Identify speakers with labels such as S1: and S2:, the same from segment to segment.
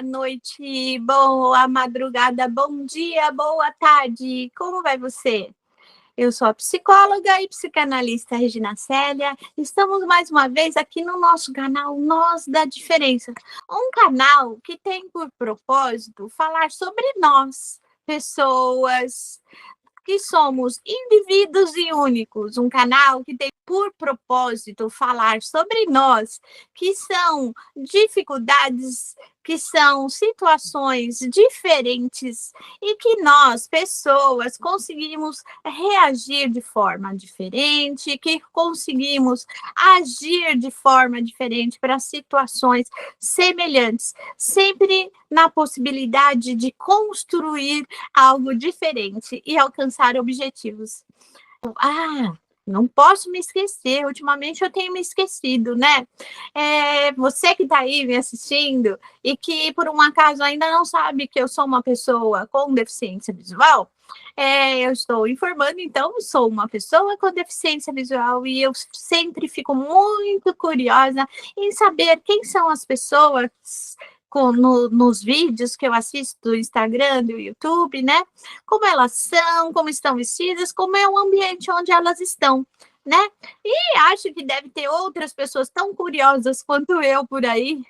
S1: noite, boa madrugada, bom dia, boa tarde. Como vai você? Eu sou a psicóloga e psicanalista Regina Célia. Estamos mais uma vez aqui no nosso canal Nós da Diferença, um canal que tem por propósito falar sobre nós, pessoas que somos indivíduos e únicos, um canal que tem por propósito falar sobre nós, que são dificuldades, que são situações diferentes e que nós, pessoas, conseguimos reagir de forma diferente, que conseguimos agir de forma diferente para situações semelhantes, sempre na possibilidade de construir algo diferente e alcançar objetivos. Não posso me esquecer, ultimamente eu tenho me esquecido, né? Você que está aí me assistindo e que por um acaso ainda não sabe que eu sou uma pessoa com deficiência visual, eu estou informando, então, sou uma pessoa com deficiência visual e eu sempre fico muito curiosa em saber quem são as pessoas nos vídeos que eu assisto do Instagram, do YouTube, né? Como elas são, como estão vestidas, como é o ambiente onde elas estão, né? E acho que deve ter outras pessoas tão curiosas quanto eu por aí,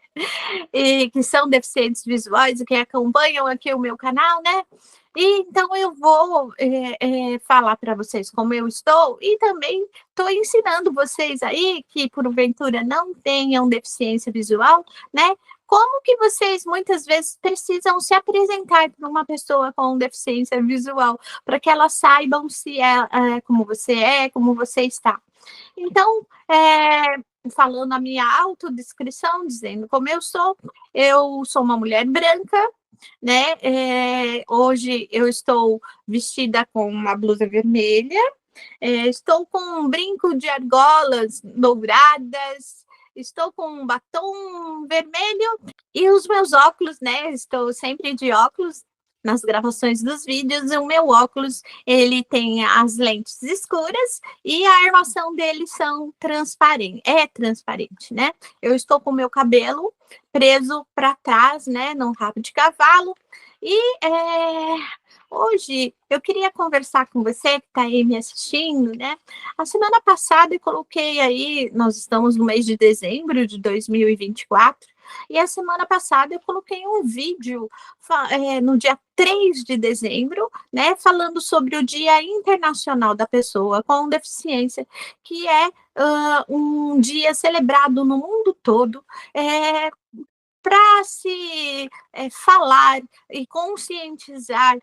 S1: e que são deficientes visuais e que acompanham aqui o meu canal, né? E então eu vou falar para vocês como eu estou e também estou ensinando vocês aí que porventura não tenham deficiência visual, né? Como que vocês muitas vezes precisam se apresentar para uma pessoa com deficiência visual, para que elas saibam se como você está. Então, falando a minha autodescrição, dizendo como eu sou uma mulher branca, né? Hoje eu estou vestida com uma blusa vermelha, estou com um brinco de argolas douradas, estou com um batom vermelho e os meus óculos, né? Estou sempre de óculos nas gravações dos vídeos. O meu óculos, ele tem as lentes escuras e a armação dele é transparente, né? Eu estou com o meu cabelo preso para trás, né? Num rabo de cavalo. E hoje eu queria conversar com você que está aí me assistindo, né? A semana passada eu coloquei aí, nós estamos no mês de dezembro de 2024, e a semana passada eu coloquei um vídeo no dia 3 de dezembro, né, falando sobre o Dia Internacional da Pessoa com Deficiência, que é um dia celebrado no mundo todo, para se falar e conscientizar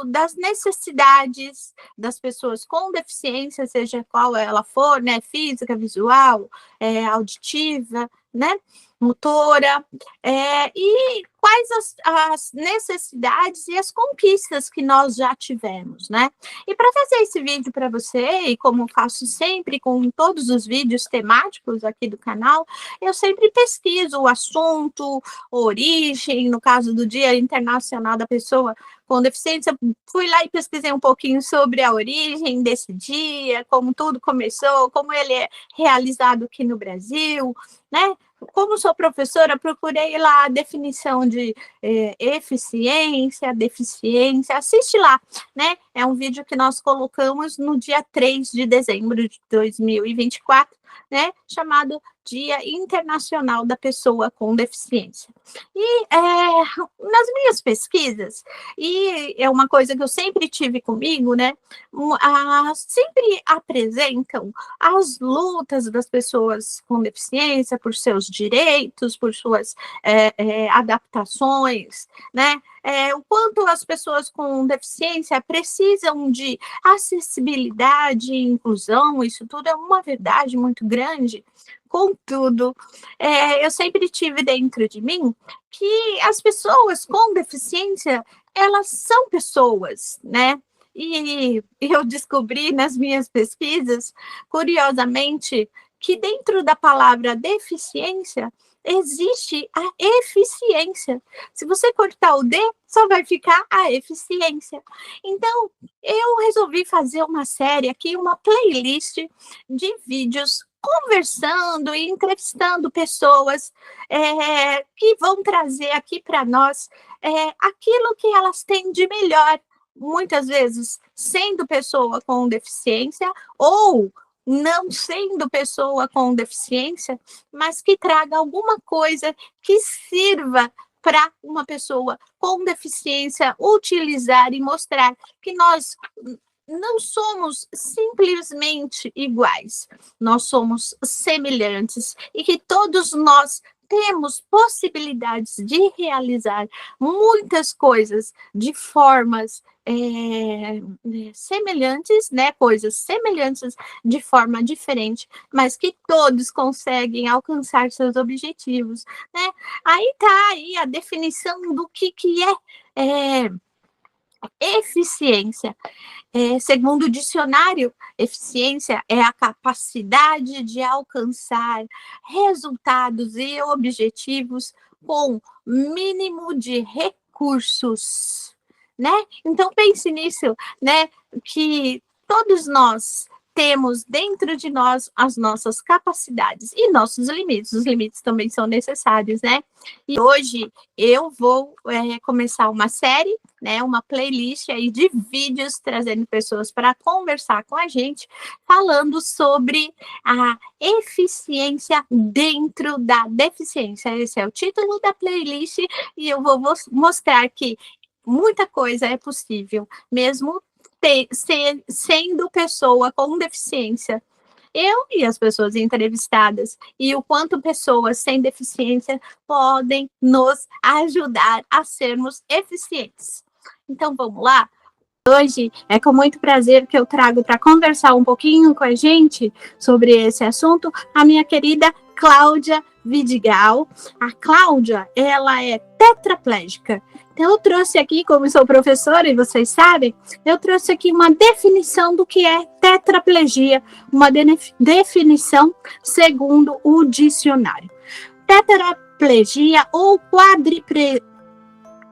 S1: das necessidades das pessoas com deficiência, seja qual ela for, né, física, visual, auditiva, né, motora, e quais as necessidades e as conquistas que nós já tivemos, né? E para fazer esse vídeo para você, e como faço sempre com todos os vídeos temáticos aqui do canal, eu sempre pesquiso o assunto, a origem, no caso do Dia Internacional da Pessoa com Deficiência, fui lá e pesquisei um pouquinho sobre a origem desse dia, como tudo começou, como ele é realizado aqui no Brasil, né? Como sou professora, procurei lá a definição de eficiência, deficiência, assiste lá, né? É um vídeo que nós colocamos no dia 3 de dezembro de 2024, né? Chamado Dia Internacional da Pessoa com Deficiência. E nas minhas pesquisas, e é uma coisa que eu sempre tive comigo, né? Sempre apresentam as lutas das pessoas com deficiência por seus direitos, por suas adaptações, né? O quanto as pessoas com deficiência precisam de acessibilidade e inclusão, isso tudo é uma verdade muito grande. Contudo, eu sempre tive dentro de mim que as pessoas com deficiência, elas são pessoas, né? E eu descobri nas minhas pesquisas, curiosamente, que dentro da palavra deficiência existe a eficiência. Se você cortar o D, só vai ficar a eficiência. Então, eu resolvi fazer uma série aqui, uma playlist de vídeos conversando e entrevistando pessoas que vão trazer aqui para nós aquilo que elas têm de melhor, muitas vezes sendo pessoa com deficiência ou não sendo pessoa com deficiência, mas que traga alguma coisa que sirva para uma pessoa com deficiência utilizar e mostrar que nós não somos simplesmente iguais, nós somos semelhantes e que todos nós temos possibilidades de realizar muitas coisas de formas semelhantes, né? Coisas semelhantes de forma diferente, mas que todos conseguem alcançar seus objetivos, né? Aí tá aí a definição do que é eficiência. Segundo o dicionário, eficiência é a capacidade de alcançar resultados e objetivos com mínimo de recursos, né? Então pense nisso, né? Que todos nós temos dentro de nós as nossas capacidades e nossos limites. Os limites também são necessários, né? E hoje eu vou começar uma série, né? Uma playlist aí de vídeos trazendo pessoas para conversar com a gente, falando sobre a eficiência dentro da deficiência. Esse é o título da playlist e eu vou mostrar que muita coisa é possível, mesmo sendo pessoa com deficiência. Eu e as pessoas entrevistadas, e o quanto pessoas sem deficiência podem nos ajudar a sermos eficientes. Então, vamos lá? Hoje é com muito prazer que eu trago para conversar um pouquinho com a gente sobre esse assunto a minha querida Cláudia Vidigal. A Cláudia, ela é tetraplégica. Então, eu trouxe aqui, como sou professora, e vocês sabem, eu trouxe aqui uma definição do que é tetraplegia, uma definição segundo o dicionário. Tetraplegia ou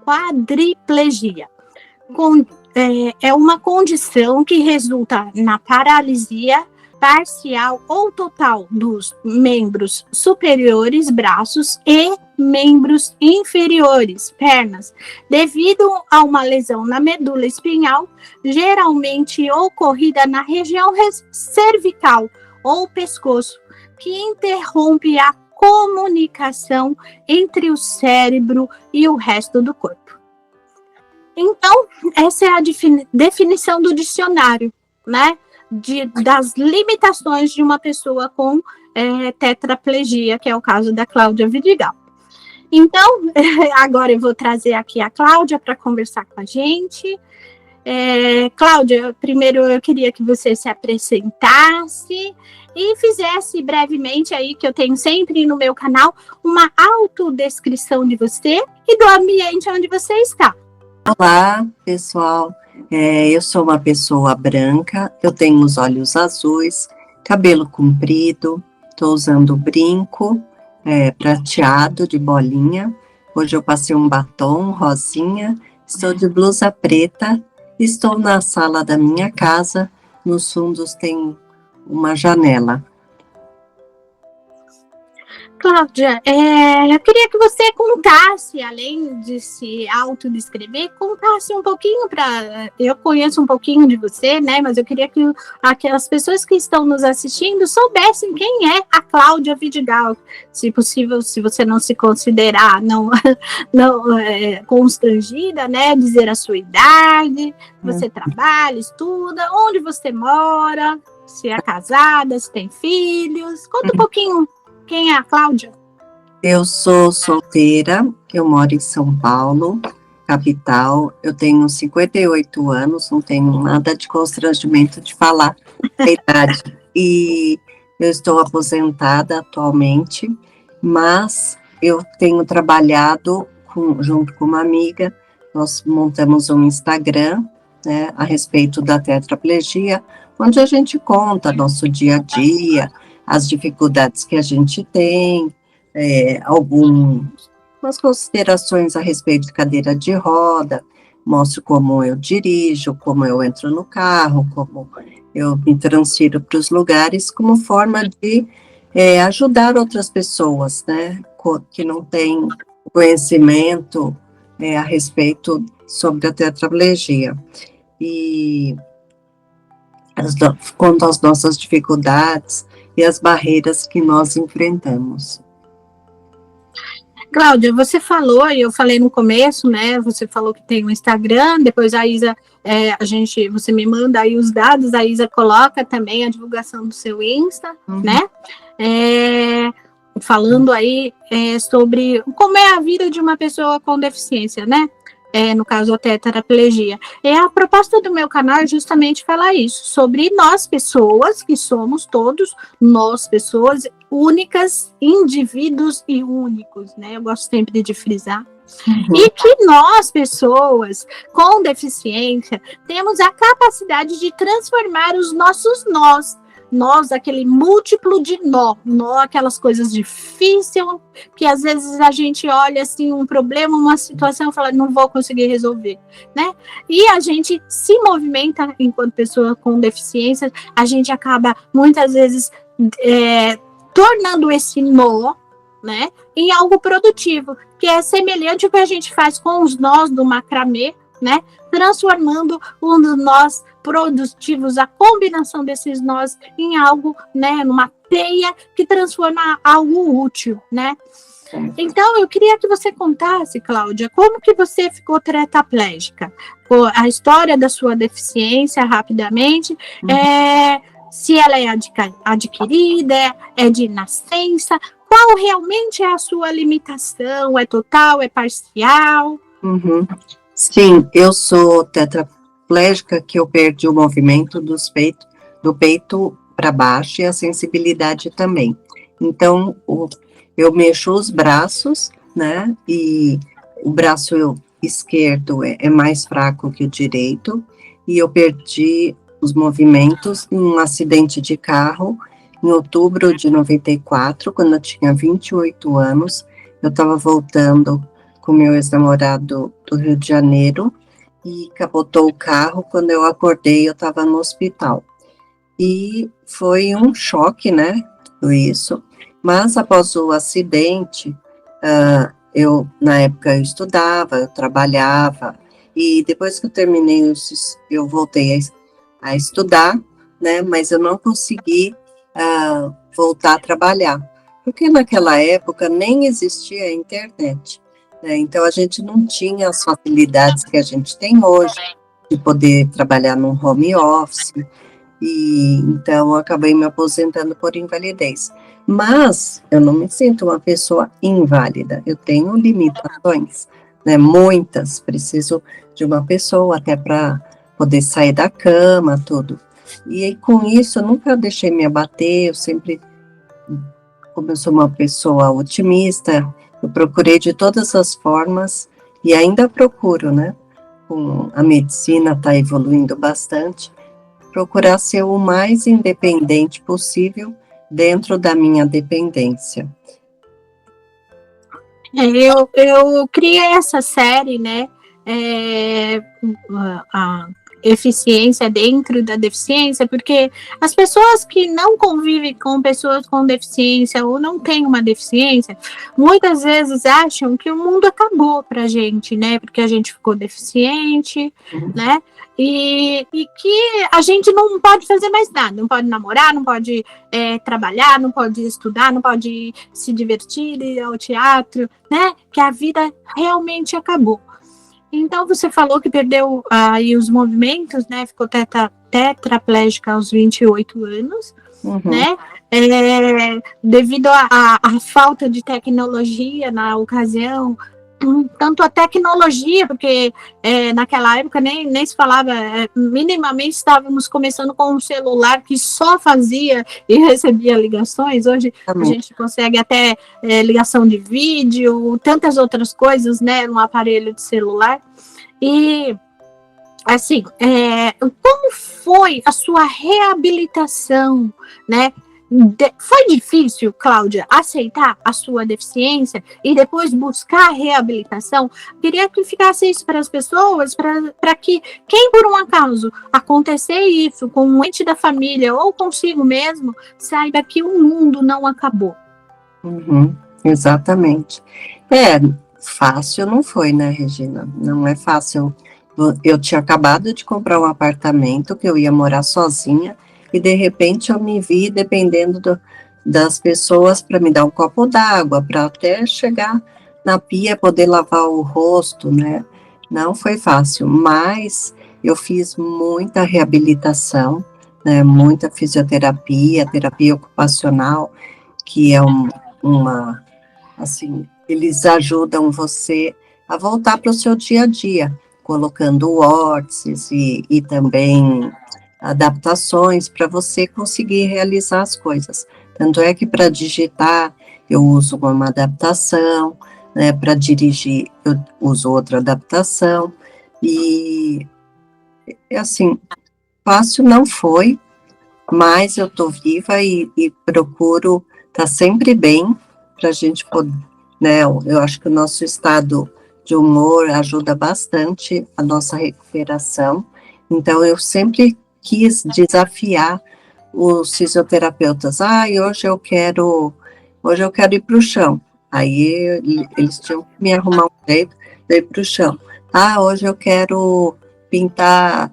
S1: quadriplegia é uma condição que resulta na paralisia parcial ou total dos membros superiores, braços, e membros inferiores, pernas, devido a uma lesão na medula espinhal, geralmente ocorrida na região cervical ou pescoço, que interrompe a comunicação entre o cérebro e o resto do corpo. Então, essa é a definição do dicionário, né? Das limitações de uma pessoa com tetraplegia, que é o caso da Cláudia Vidigal. Então, agora eu vou trazer aqui a Cláudia para conversar com a gente. Cláudia, primeiro eu queria que você se apresentasse e fizesse brevemente aí, que eu tenho sempre no meu canal, uma autodescrição de você e do ambiente onde você está.
S2: Olá, pessoal. Eu sou uma pessoa branca, eu tenho os olhos azuis, cabelo comprido, estou usando brinco prateado de bolinha. Hoje eu passei um batom rosinha, estou de blusa preta, estou na sala da minha casa, nos fundos tem uma janela.
S1: Cláudia, eu queria que você contasse, além de se autodescrever, contasse um pouquinho eu conheço um pouquinho de você, né? Mas eu queria que aquelas pessoas que estão nos assistindo soubessem quem é a Cláudia Vidigal. Se possível, se você não se considerar não constrangida, né? Dizer a sua idade, você trabalha, estuda, onde você mora, se é casada, se tem filhos. Conta um pouquinho. Quem é a Cláudia?
S2: Eu sou solteira, eu moro em São Paulo, capital. Eu tenho 58 anos, não tenho nada de constrangimento de falar a idade. E eu estou aposentada atualmente, mas eu tenho trabalhado junto com uma amiga. Nós montamos um Instagram, né, a respeito da tetraplegia, onde a gente conta nosso dia a dia, as dificuldades que a gente tem, algumas considerações a respeito de cadeira de roda, mostro como eu dirijo, como eu entro no carro, como eu me transfiro para os lugares como forma de ajudar outras pessoas, né, que não têm conhecimento a respeito sobre a tetraplegia. E quanto às nossas dificuldades e as barreiras que nós enfrentamos.
S1: Cláudia, você falou, e eu falei no começo, né? Você falou que tem um Instagram, depois a Isa, você me manda aí os dados, a Isa coloca também a divulgação do seu Insta, né? Falando aí sobre como é a vida de uma pessoa com deficiência, né? No caso, a tetraplegia. A proposta do meu canal é justamente falar isso, sobre nós pessoas, que somos todos nós pessoas únicas, indivíduos e únicos, né? Eu gosto sempre de frisar. E que nós, pessoas com deficiência, temos a capacidade de transformar os nossos nós, aquele múltiplo de nó, aquelas coisas difíceis, que às vezes a gente olha assim, um problema, uma situação, e fala, não vou conseguir resolver, né? E a gente se movimenta enquanto pessoa com deficiência, a gente acaba muitas vezes tornando esse nó, né, em algo produtivo, que é semelhante ao que a gente faz com os nós do macramê, né, transformando um dos nós produtivos, a combinação desses nós em algo, né, numa teia que transforma algo útil, né. Então, eu queria que você contasse, Cláudia, como que você ficou tetraplégica, a história da sua deficiência, rapidamente, se ela é adquirida, é de nascença, qual realmente é a sua limitação, é total, é parcial?
S2: Sim, eu sou tetraplégica, que eu perdi o movimento do peito para baixo e a sensibilidade também. Então, eu mexo os braços, né, e o braço esquerdo é mais fraco que o direito, e eu perdi os movimentos em um acidente de carro em outubro de 94, quando eu tinha 28 anos. Eu estava voltando com meu ex-namorado do Rio de Janeiro e capotou o carro. Quando eu acordei, eu estava no hospital. E foi um choque, né, tudo isso. Mas após o acidente, na época eu estudava, eu trabalhava, e depois que eu terminei, eu voltei a estudar, né, mas eu não consegui voltar a trabalhar, porque naquela época nem existia a internet, né, então a gente não tinha as facilidades que a gente tem hoje, de poder trabalhar num home office, e então eu acabei me aposentando por invalidez. Mas eu não me sinto uma pessoa inválida, eu tenho limitações, né, muitas, preciso de uma pessoa até para poder sair da cama, tudo. E com isso, eu nunca deixei me abater, eu sempre, como eu sou uma pessoa otimista, eu procurei de todas as formas, e ainda procuro, né, a medicina está evoluindo bastante, procurar ser o mais independente possível dentro da minha dependência.
S1: Eu criei essa série, né, a eficiência dentro da deficiência, porque as pessoas que não convivem com pessoas com deficiência ou não têm uma deficiência, muitas vezes acham que o mundo acabou pra gente, né, porque a gente ficou deficiente, né, e que a gente não pode fazer mais nada, não pode namorar, não pode trabalhar, não pode estudar, não pode se divertir, ir ao teatro, né, que a vida realmente acabou. Então, você falou que perdeu aí os movimentos, né? Ficou tetraplégica aos 28 anos, né? Devido à falta de tecnologia na ocasião, tanto a tecnologia, porque naquela época nem se falava, minimamente estávamos começando com um celular que só fazia e recebia ligações. Hoje a gente consegue até ligação de vídeo, tantas outras coisas, né, no aparelho de celular. E assim, como foi a sua reabilitação, né? Foi difícil, Cláudia, aceitar a sua deficiência e depois buscar reabilitação? Queria que ficasse isso para as pessoas, para que quem por um acaso acontecer isso com um ente da família ou consigo mesmo, saiba que o mundo não acabou.
S2: Exatamente. Fácil não foi, né, Regina? Não é fácil. Eu tinha acabado de comprar um apartamento que eu ia morar sozinha e, de repente, eu me vi dependendo das pessoas para me dar um copo d'água, para até chegar na pia, poder lavar o rosto, né? Não foi fácil, mas eu fiz muita reabilitação, né, muita fisioterapia, terapia ocupacional, que é assim, eles ajudam você a voltar para o seu dia a dia, colocando órteses e também adaptações para você conseguir realizar as coisas. Tanto é que para digitar eu uso uma adaptação, né, para dirigir eu uso outra adaptação, e assim, fácil não foi, mas eu estou viva e procuro estar sempre bem para a gente poder, né, eu acho que o nosso estado de humor ajuda bastante a nossa recuperação, então eu sempre quis desafiar os fisioterapeutas. Hoje eu quero ir para o chão. Aí eles tinham que me arrumar um jeito de ir para o chão. Hoje eu quero pintar,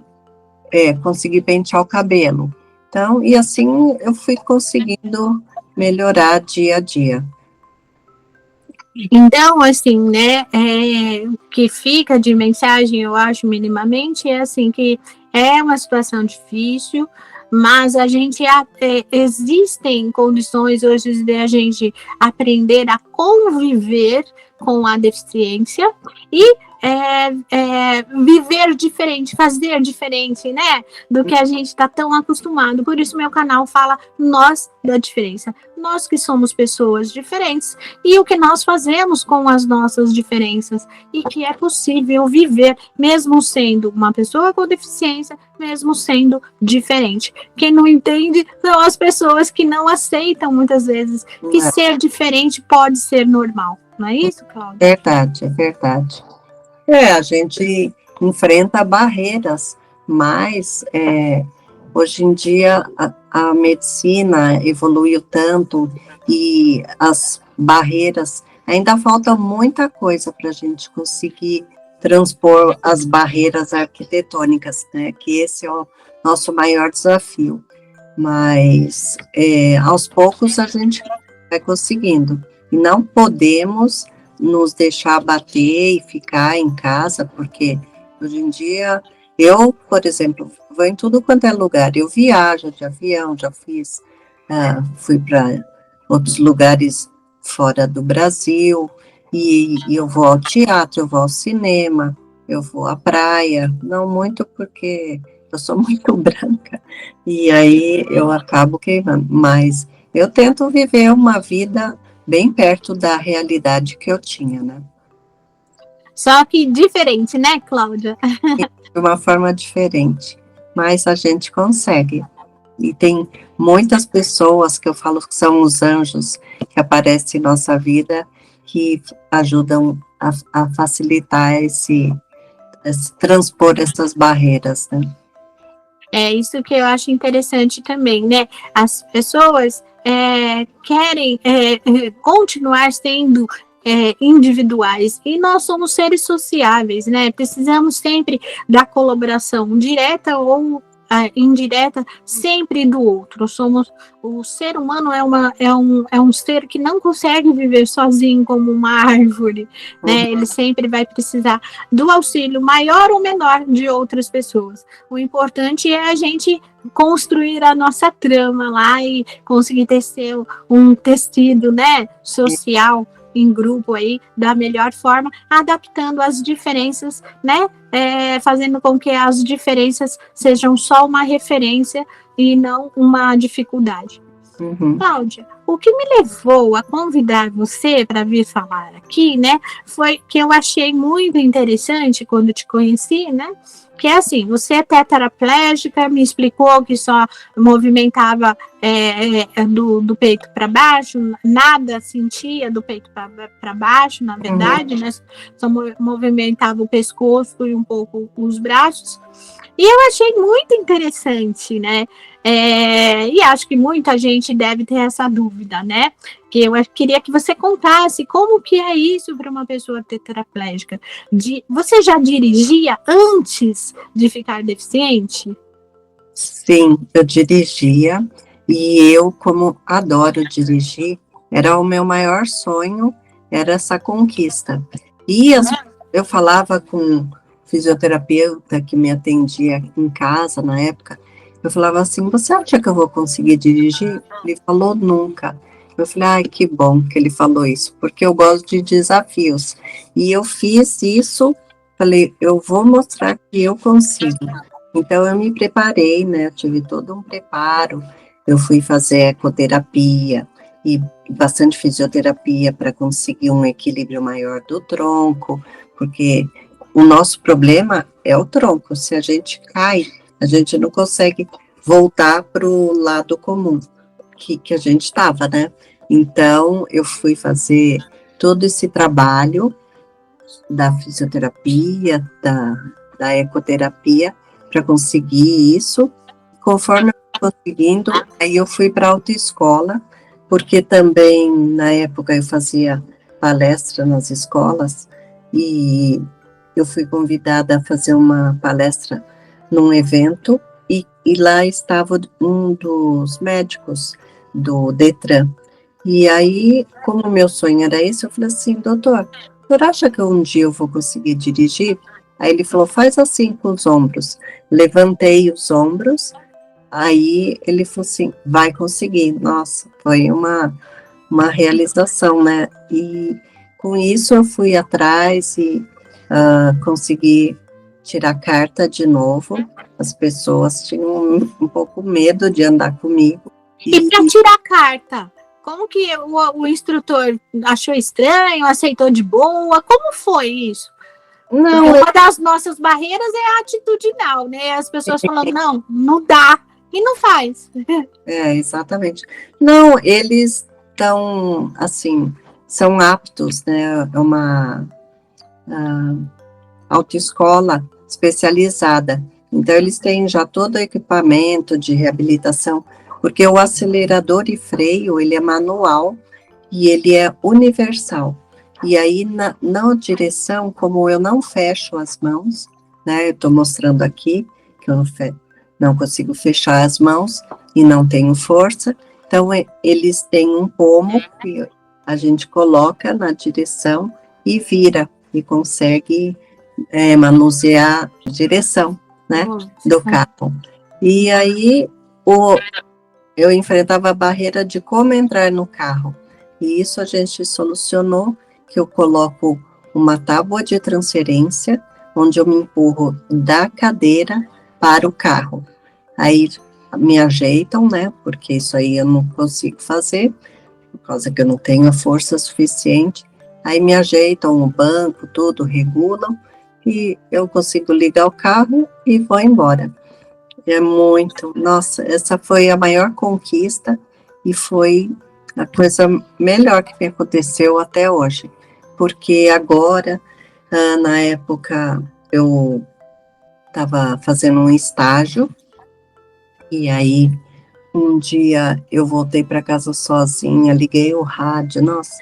S2: conseguir pentear o cabelo. Então, e assim eu fui conseguindo melhorar dia a dia.
S1: Então, assim, né, o que fica de mensagem, eu acho, minimamente, é assim, que é uma situação difícil, mas existem condições hoje de a gente aprender a conviver com a deficiência e viver diferente, fazer diferente, né, do que a gente está tão acostumado. Por isso meu canal fala nós da diferença, nós que somos pessoas diferentes e o que nós fazemos com as nossas diferenças e que é possível viver mesmo sendo uma pessoa com deficiência, mesmo sendo diferente. Quem não entende são as pessoas que não aceitam muitas vezes que ser diferente pode ser normal. Não é isso, Cláudia?
S2: Verdade, é verdade. A gente enfrenta barreiras, mas hoje em dia a medicina evoluiu tanto e as barreiras, ainda falta muita coisa para a gente conseguir transpor as barreiras arquitetônicas, né, que esse é o nosso maior desafio, mas aos poucos a gente vai conseguindo, e não podemos nos deixar abater e ficar em casa, porque hoje em dia, eu, por exemplo, vou em tudo quanto é lugar, eu viajo de avião, já fui para outros lugares fora do Brasil, e eu vou ao teatro, eu vou ao cinema, eu vou à praia, não muito porque eu sou muito branca, e aí eu acabo queimando, mas eu tento viver uma vida bem perto da realidade que eu tinha, né?
S1: Só que diferente, né, Cláudia?
S2: De uma forma diferente, mas a gente consegue. E tem muitas pessoas que eu falo que são os anjos que aparecem em nossa vida, que ajudam a facilitar esse transpor essas barreiras, né?
S1: É isso que eu acho interessante também, né? As pessoas querem continuar sendo individuais e nós somos seres sociáveis, né? Precisamos sempre da colaboração direta ou indireta, sempre do outro. O ser humano é um ser que não consegue viver sozinho como uma árvore, né? Ele sempre vai precisar do auxílio maior ou menor de outras pessoas. O importante é a gente construir a nossa trama lá e conseguir tecer um tecido, né, social em grupo aí da melhor forma, adaptando as diferenças, né? Fazendo com que as diferenças sejam só uma referência e não uma dificuldade. Cláudia, o que me levou a convidar você para vir falar aqui, né, foi que eu achei muito interessante quando te conheci, né, que é assim, você é tetraplégica, me explicou que só movimentava do peito para baixo, nada sentia do peito para baixo, na verdade, né, só movimentava o pescoço e um pouco os braços. E eu achei muito interessante, né? E acho que muita gente deve ter essa dúvida, né? Que eu queria que você contasse como que é isso para uma pessoa tetraplégica. Você já dirigia antes de ficar deficiente?
S2: Sim, eu dirigia, e eu, como adoro dirigir, era o meu maior sonho, era essa conquista. E eu falava com um fisioterapeuta que me atendia em casa na época, eu falava assim, você acha que eu vou conseguir dirigir? Ele falou, nunca. Eu falei, ai, que bom que ele falou isso, porque eu gosto de desafios. E eu fiz isso, falei, eu vou mostrar que eu consigo. Então, eu me preparei, né, eu tive todo um preparo, eu fui fazer ecoterapia e bastante fisioterapia para conseguir um equilíbrio maior do tronco, porque o nosso problema é o tronco, se a gente cai, a gente não consegue voltar para o lado comum que a gente estava, né? Então, eu fui fazer todo esse trabalho da fisioterapia, da ecoterapia, para conseguir isso. Conforme eu fui conseguindo, aí eu fui para a autoescola, porque também, na época, eu fazia palestra nas escolas, e eu fui convidada a fazer uma palestra num evento, e lá estava um dos médicos do Detran. E aí, como o meu sonho era esse, eu falei assim, doutor, o senhor acha que um dia eu vou conseguir dirigir? Aí ele falou, faz assim com os ombros. Levantei os ombros, aí ele falou assim, vai conseguir. Nossa, foi uma realização, né? E com isso eu fui atrás e consegui tirar carta de novo. As pessoas tinham um pouco medo de andar comigo.
S1: E para tirar carta, como que o instrutor achou estranho, aceitou de boa? Como foi isso?
S2: Não,
S1: uma das nossas barreiras é atitudinal, né? As pessoas falam, não dá, e não faz.
S2: Exatamente. Não, eles estão, assim, são aptos, né? É uma autoescola especializada. Então, eles têm já todo o equipamento de reabilitação, porque o acelerador e freio, ele é manual e ele é universal. E aí, na direção, como eu não fecho as mãos, né, eu estou mostrando aqui, que eu não consigo fechar as mãos e não tenho força, então eles têm um pomo que a gente coloca na direção e vira, e consegue manusear a direção, né, do carro. E aí, eu enfrentava a barreira de como entrar no carro, e isso a gente solucionou, que eu coloco uma tábua de transferência, onde eu me empurro da cadeira para o carro. Aí me ajeitam, né, porque isso aí eu não consigo fazer, por causa que eu não tenho a força suficiente. Aí me ajeitam o banco, tudo, regulam, e eu consigo ligar o carro e vou embora. É muito, nossa, essa foi a maior conquista e foi a coisa melhor que me aconteceu até hoje. Porque agora, na época, eu estava fazendo um estágio, e aí, um dia, eu voltei para casa sozinha, liguei o rádio, nossa,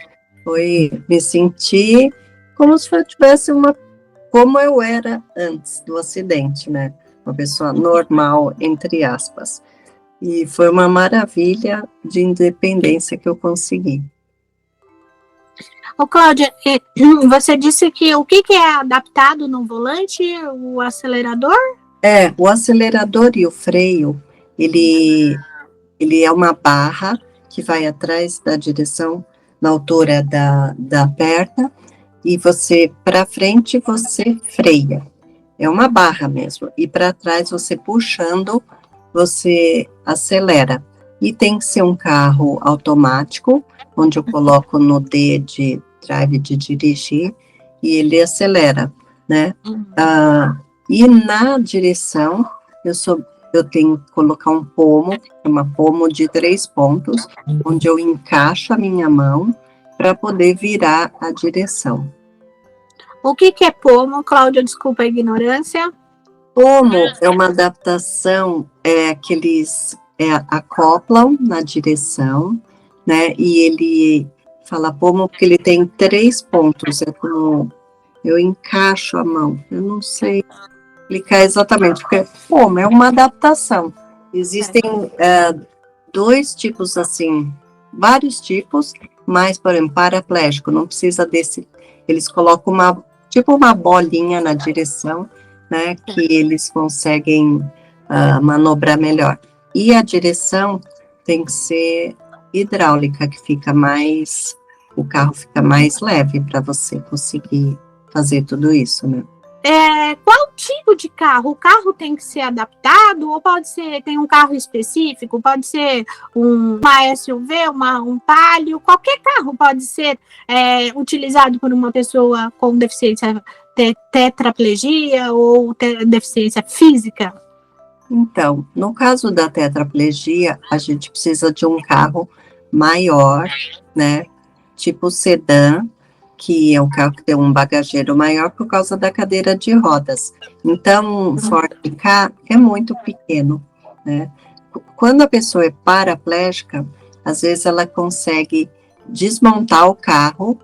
S2: me senti como se eu tivesse como eu era antes do acidente, né, uma pessoa normal, entre aspas, e foi uma maravilha de independência que eu consegui.
S1: Ô, Cláudia, você disse que o que é adaptado no volante? O acelerador?
S2: O acelerador e o freio, ele é uma barra que vai atrás da direção, na altura da perna, e você, para frente, você freia. É uma barra mesmo. E para trás, você puxando, você acelera. e tem que ser um carro automático, onde eu coloco no D de drive de dirigir, e ele acelera, né? E na direção, eu tenho que colocar um pomo, uma pomo de 3 pontos, onde eu encaixo a minha mão para poder virar a direção.
S1: O que é pomo, Cláudia? Desculpa a ignorância.
S2: Pomo é uma adaptação, que eles acoplam na direção, né? E ele fala pomo porque ele tem 3 pontos, é como eu encaixo a mão, eu não sei explicar exatamente, porque pomo é uma adaptação. Existem 2 tipos assim, vários tipos, mas, por exemplo, paraplégico, não precisa desse, eles colocam uma bolinha na direção, né, que eles conseguem manobrar melhor. E a direção tem que ser hidráulica, que fica mais, o carro fica mais leve para você conseguir fazer tudo isso, né?
S1: Qual tipo de carro? O carro tem que ser adaptado ou pode ser, tem um carro específico? Pode ser uma SUV, um Palio, qualquer carro pode ser utilizado por uma pessoa com deficiência tetraplegia ou deficiência física?
S2: Então, no caso da tetraplegia, a gente precisa de um carro maior, né? Tipo sedã, que é um carro que tem um bagageiro maior por causa da cadeira de rodas. Então, Ford Ka é muito pequeno, né? Quando a pessoa é paraplégica, às vezes ela consegue desmontar o carro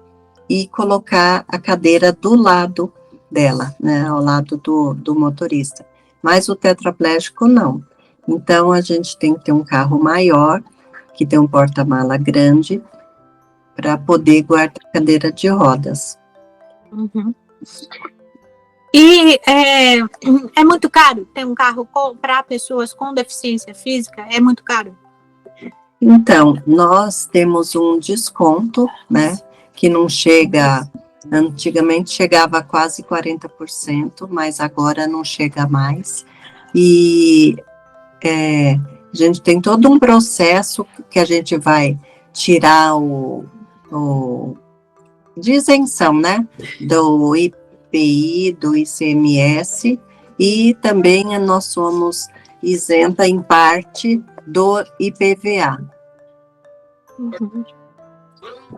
S2: e colocar a cadeira do lado dela, né? Ao lado do motorista. Mas o tetraplégico não. Então, a gente tem que ter um carro maior, que tem um porta-mala grande, para poder guardar a cadeira de rodas.
S1: Uhum. E é muito caro ter um carro para pessoas com deficiência física? É muito caro?
S2: Então, nós temos um desconto, né, que não chega, antigamente chegava a quase 40%, mas agora não chega mais. E a gente tem todo um processo que a gente vai tirar de isenção, né, do IPI, do ICMS, e também nós somos isenta em parte do IPVA.
S1: Uhum.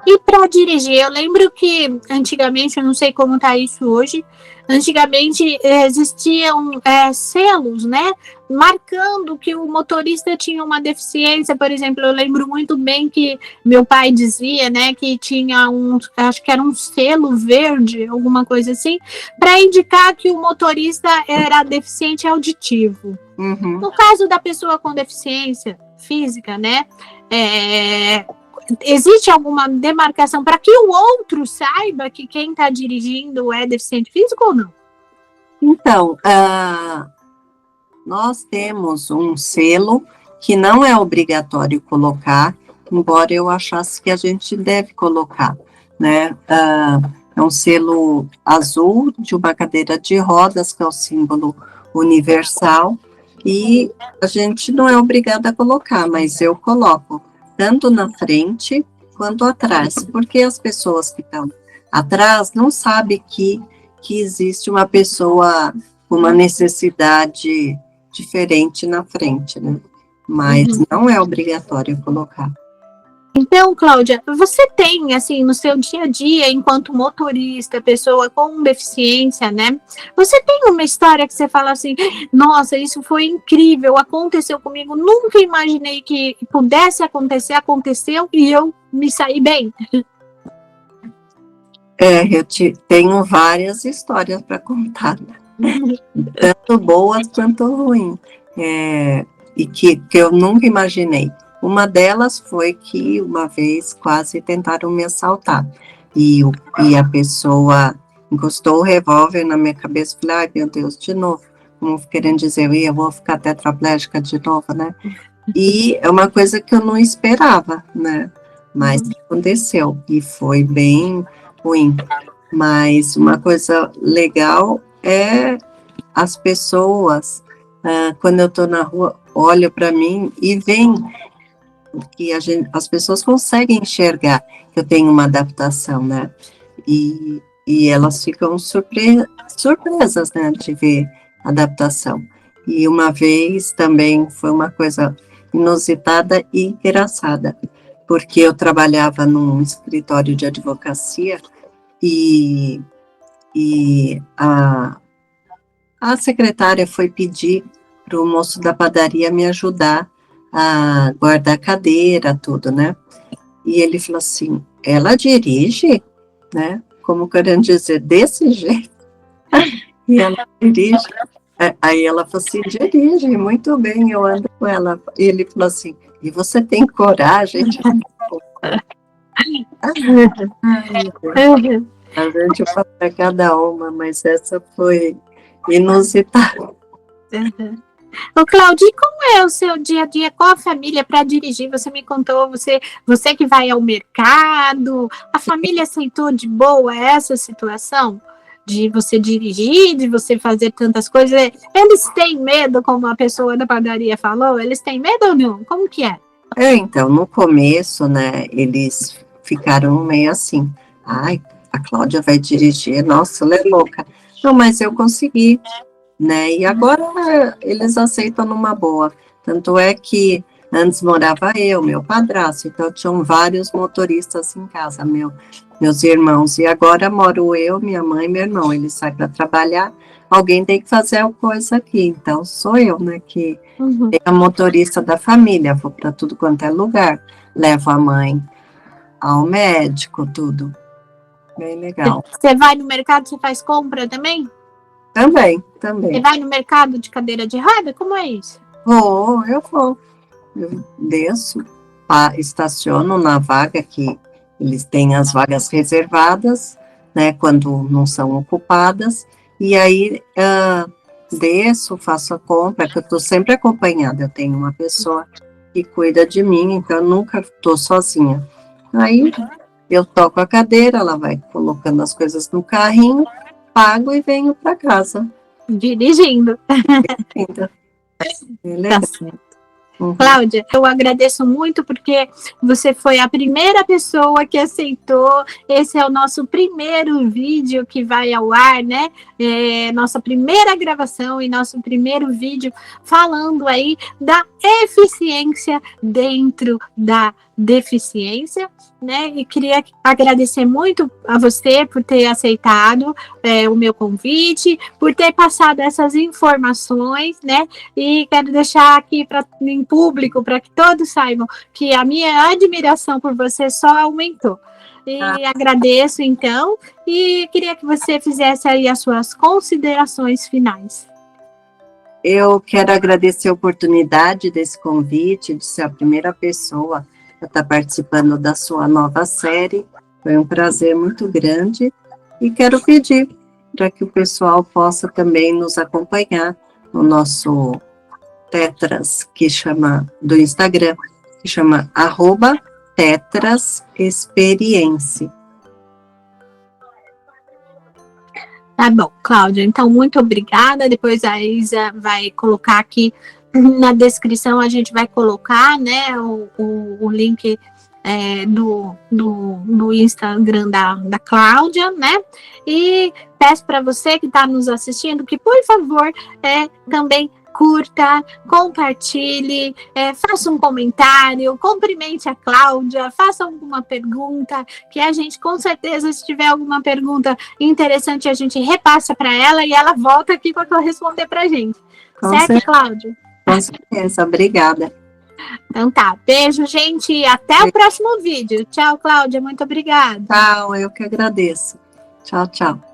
S1: E para dirigir, eu lembro que antigamente, eu não sei como está isso hoje, antigamente existiam selos, né, marcando que o motorista tinha uma deficiência. Por exemplo, eu lembro muito bem que meu pai dizia, né, que tinha acho que era um selo verde, alguma coisa assim, para indicar que o motorista era deficiente auditivo.
S2: Uhum.
S1: No caso da pessoa com deficiência física, né, existe alguma demarcação para que o outro saiba que quem está dirigindo é deficiente físico ou não?
S2: Então, nós temos um selo que não é obrigatório colocar, embora eu achasse que a gente deve colocar, né? É um selo azul de uma cadeira de rodas, que é o símbolo universal, e a gente não é obrigada a colocar, mas eu coloco tanto na frente quanto atrás, porque as pessoas que estão atrás não sabem que existe uma pessoa com uma necessidade diferente na frente, né? Mas não é obrigatório colocar.
S1: Então, Cláudia, você tem, assim, no seu dia a dia, enquanto motorista, pessoa com deficiência, né? Você tem uma história que você fala assim, nossa, isso foi incrível, aconteceu comigo, nunca imaginei que pudesse acontecer, aconteceu e eu me saí bem?
S2: Eu tenho várias histórias para contar, tanto boas quanto ruins, e que eu nunca imaginei. Uma delas foi que uma vez quase tentaram me assaltar, e a pessoa encostou o revólver na minha cabeça e falei, ai meu Deus, de novo, como querendo dizer, eu vou ficar tetraplégica de novo, né? E é uma coisa que eu não esperava, né? Mas aconteceu, e foi bem ruim. Mas uma coisa legal é as pessoas, quando eu estou na rua, olham para mim e veem que as pessoas conseguem enxergar que eu tenho uma adaptação, né? E elas ficam surpresas, né, de ver a adaptação. E uma vez também foi uma coisa inusitada e engraçada, porque eu trabalhava num escritório de advocacia e a secretária foi pedir para o moço da padaria me ajudar a guardar a cadeira, tudo, né? E ele falou assim, ela dirige, né? Como querendo dizer, desse jeito. E ela dirige. Aí ela falou assim, dirige, muito bem, eu ando com ela. E ele falou assim, e você tem coragem de... A gente fala para cada uma, mas essa foi inusitada.
S1: Ô, Cláudia, e como é o seu dia a dia com a família para dirigir? Você me contou, você que vai ao mercado, a família aceitou de boa essa situação? De você dirigir, de você fazer tantas coisas? Eles têm medo, como a pessoa da padaria falou? Eles têm medo ou não? Como que é?
S2: Então, no começo, né, eles ficaram meio assim, ai, a Cláudia vai dirigir, nossa, ela é louca. Não, mas eu consegui, né, e agora eles aceitam numa boa. Tanto é que antes morava eu, meu padrasto, então tinham vários motoristas em casa, meus irmãos, e agora moro eu, minha mãe e meu irmão, eles saem para trabalhar, alguém tem que fazer a coisa aqui, então sou eu, né, que tem a motorista da família, vou para tudo quanto é lugar, levo a mãe ao médico, tudo, bem legal.
S1: Você vai no mercado, você faz compra também?
S2: Também.
S1: Você vai no mercado de cadeira de roda? Como é isso?
S2: Eu vou. Eu desço, estaciono na vaga que eles têm as vagas reservadas, né, quando não são ocupadas, e aí desço, faço a compra, que eu estou sempre acompanhada, eu tenho uma pessoa que cuida de mim, então eu nunca estou sozinha. Aí eu toco a cadeira, ela vai colocando as coisas no carrinho, pago e venho para casa.
S1: Dirigindo.
S2: Tá
S1: certo. Cláudia, eu agradeço muito porque você foi a primeira pessoa que aceitou. Esse é o nosso primeiro vídeo que vai ao ar, né? Nossa primeira gravação e nosso primeiro vídeo falando aí da eficiência dentro da deficiência, né? E queria agradecer muito a você por ter aceitado o meu convite, por ter passado essas informações, né? E quero deixar aqui em público para que todos saibam que a minha admiração por você só aumentou. E agradeço, então, e queria que você fizesse aí as suas considerações finais.
S2: Eu quero agradecer a oportunidade desse convite, de ser a primeira pessoa a estar participando da sua nova série. Foi um prazer muito grande e quero pedir para que o pessoal possa também nos acompanhar no nosso Tetras, que chama, do Instagram, que chama @tetrasexperience.
S1: Tá bom, Cláudia, então muito obrigada. Depois a Isa vai colocar aqui na descrição, a gente vai colocar, né, o link do Instagram da Cláudia, né? E peço para você que está nos assistindo que, por favor, também curta, compartilhe, faça um comentário, cumprimente a Cláudia, faça alguma pergunta, que a gente, com certeza, se tiver alguma pergunta interessante, a gente repassa para ela e ela volta aqui para responder para a gente. Certo, Cláudia?
S2: Com certeza, obrigada.
S1: Então tá, beijo, gente, e até o próximo vídeo. Tchau, Cláudia, muito obrigada.
S2: Tchau, eu que agradeço. Tchau, tchau.